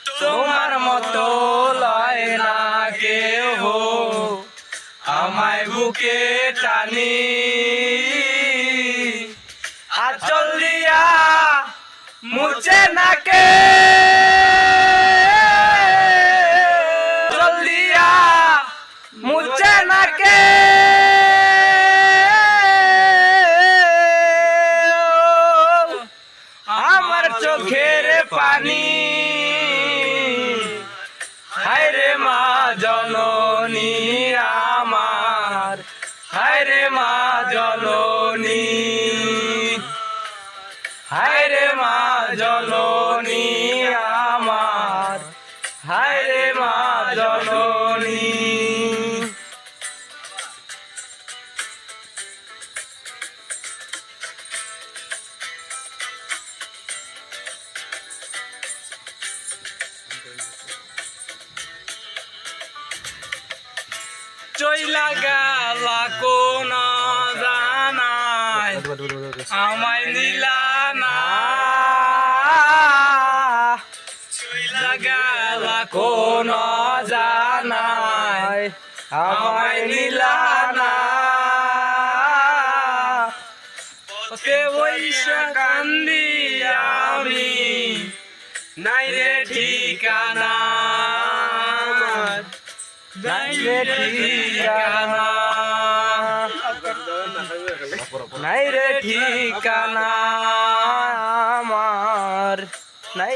তোমার মতো লয় না কেহ আমায় বুকে টানি আঁচল দিয়া মুছে না কে আঁচল দিয়া মুছে না কে আমার চোখের পানি হায়রে মা জননী আমার হায়রে মা জননী হায়রে মা জননী আমার হায়রে মা জননী চইলা গেলা কোন জানাই আমায় নিলা না চইলা গেলা কোন জানাই আমায় নিলা না ওকে বৈশা কান্দি আমি নাই রে ঠিকানা নাই রে ঠিকানা নাই রে ঠিকানা আমার নাই।